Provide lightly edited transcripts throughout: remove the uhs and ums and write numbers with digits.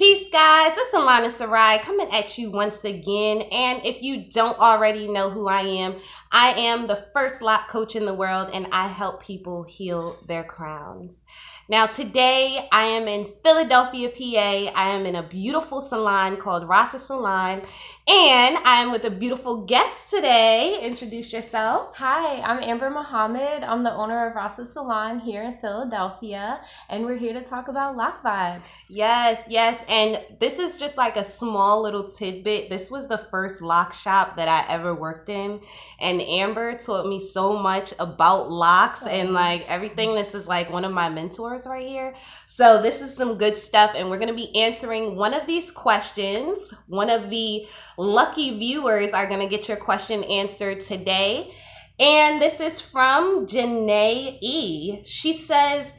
Peace, guys. It's Alana Sarai coming at you once again. And if you don't already know who I am the first lock coach in the world, and I help people heal their crowns. Now, today I am in Philadelphia, PA. I am in a beautiful salon called Rasa Salon, and I am with a beautiful guest today. Introduce yourself. Hi, I'm Amber Muhammad. I'm the owner of Rasa Salon here in Philadelphia, and we're here to talk about lock vibes. Yes. And this is just like a small little tidbit. This was the first lock shop that I ever worked in, and Amber taught me so much about locks and like everything. This is like one of my mentors right here. So this is some good stuff, and we're going to be answering one of these questions. One of the lucky viewers are going to get your question answered today. And this is from Janae E. She says,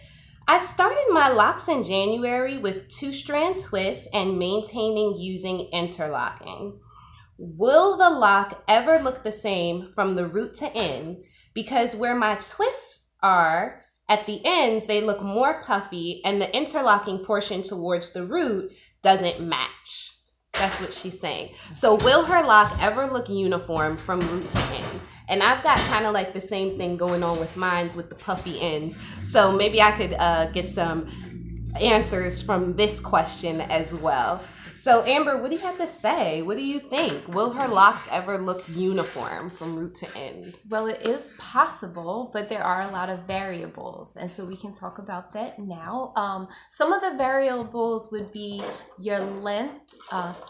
I started my locks in January with 2-strand twists and maintaining using interlocking. Will the lock ever look the same from the root to end? Because where my twists are at the ends, they look more puffy, and the interlocking portion towards the root doesn't match. That's what she's saying. So will her lock ever look uniform from root to end? And I've got kind of like the same thing going on with mine with the puffy ends. So maybe I could get some answers from this question as well. So Amber, what do you have to say? What do you think? Will her locks ever look uniform from root to end? Well, it is possible, but there are a lot of variables, and so we can talk about that now. Some of the variables would be your length,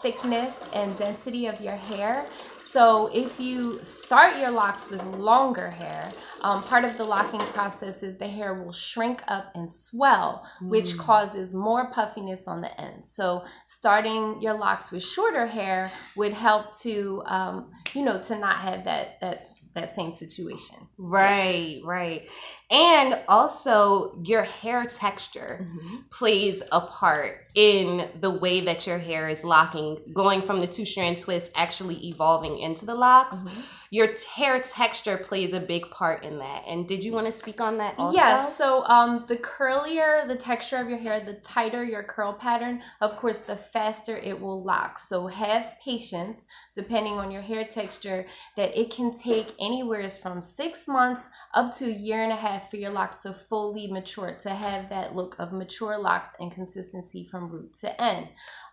thickness, and density of your hair. So if you start your locks with longer hair, part of the locking process is the hair will shrink up and swell, which causes more puffiness on the ends. So starting your locks with shorter hair would help to, to not have that same situation. Right. And also your hair texture plays a part in the way that your hair is locking, going from the 2-strand twist actually evolving into the locks. Your hair texture plays a big part in that. And did you want to speak on that also? Yes. So the curlier the texture of your hair, the tighter your curl pattern, of course, the faster it will lock. So have patience, depending on your hair texture, that it can take anywhere from 6 months up to a year and a half for your locks to fully mature, to have that look of mature locks and consistency from root to end.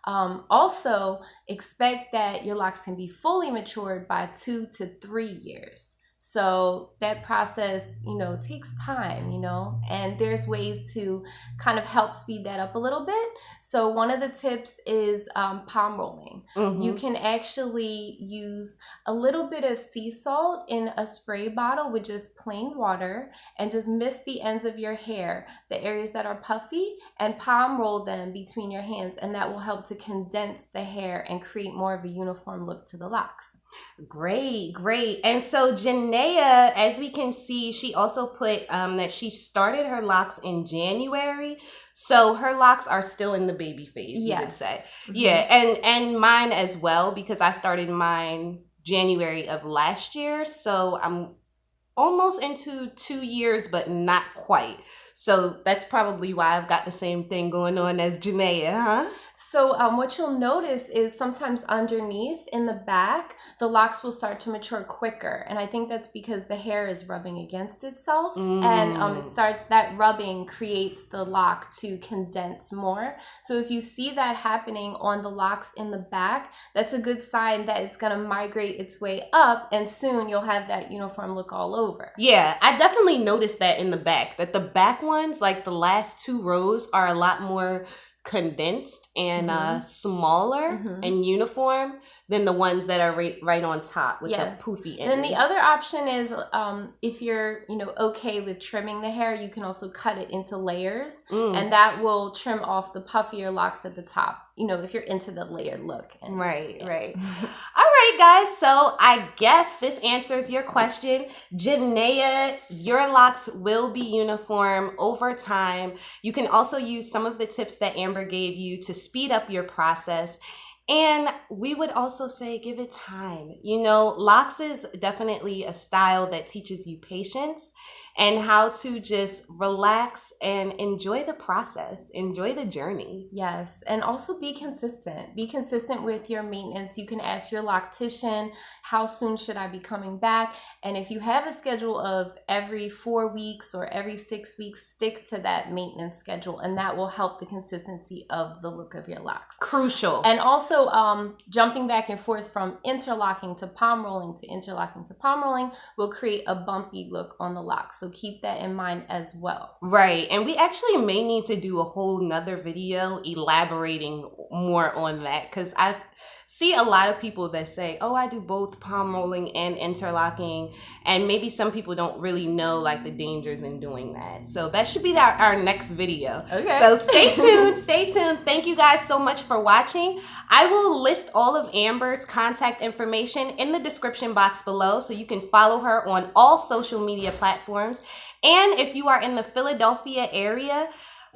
Also, expect that your locks can be fully matured by 2 to 3 years. So that process, takes time, and there's ways to kind of help speed that up a little bit. So one of the tips is palm rolling. You can actually use a little bit of sea salt in a spray bottle with just plain water and just mist the ends of your hair, the areas that are puffy, and palm roll them between your hands, and that will help to condense the hair and create more of a uniform look to the locks. Great. And so Janaea, as we can see, she also put that she started her locks in January. So her locks are still in the baby phase, you would say. Yeah, and mine as well, because I started mine January of last year. So I'm almost into 2 years, but not quite. So that's probably why I've got the same thing going on as Janaea, huh? So what you'll notice is sometimes underneath in the back, the locks will start to mature quicker. And I think that's because the hair is rubbing against itself. And that rubbing creates the lock to condense more. So if you see that happening on the locks in the back, that's a good sign that it's going to migrate its way up, and soon you'll have that uniform look all over. Yeah, I definitely noticed that in the back, that the back ones, like the last 2 rows, are a lot more condensed and smaller and uniform than the ones that are right on top with the poofy ends. And then the other option is if you're okay with trimming the hair, you can also cut it into layers, and that will trim off the puffier locks at the top, if you're into the layered look. Right. All right, guys, so I guess this answers your question. Janaea, your locks will be uniform over time. You can also use some of the tips that Amber gave you to speed up your process. And we would also say give it time. You know, locks is definitely a style that teaches you patience and how to just relax and enjoy the process, enjoy the journey. Yes, and also be consistent. Be consistent with your maintenance. You can ask your loctician, how soon should I be coming back? And if you have a schedule of every 4 weeks or every 6 weeks, stick to that maintenance schedule, and that will help the consistency of the look of your locks. Crucial. And also, jumping back and forth from interlocking to palm rolling to interlocking to palm rolling will create a bumpy look on the locks. So keep that in mind as well. Right. And we actually may need to do a whole nother video elaborating more on that, because I see a lot of people that say, oh, I do both palm rolling and interlocking. And maybe some people don't really know like the dangers in doing that. So that should be our next video. Okay. So stay tuned. Stay tuned. Thank you guys so much for watching. I will list all of Amber's contact information in the description box below, so you can follow her on all social media platforms. And if you are in the Philadelphia area,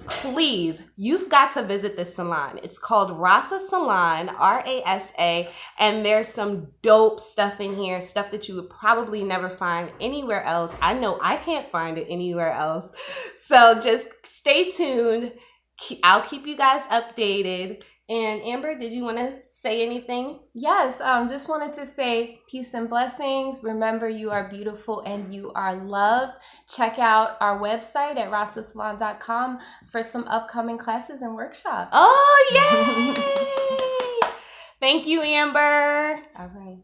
please, you've got to visit this salon. It's called Rasa Salon, Rasa, and there's some dope stuff in here, stuff that you would probably never find anywhere else. I know I can't find it anywhere else. So just stay tuned. I'll keep you guys updated. And Amber, did you want to say anything? Yes, just wanted to say peace and blessings. Remember, you are beautiful and you are loved. Check out our website at rasasalon.com for some upcoming classes and workshops. Oh, yay! Thank you, Amber. All right.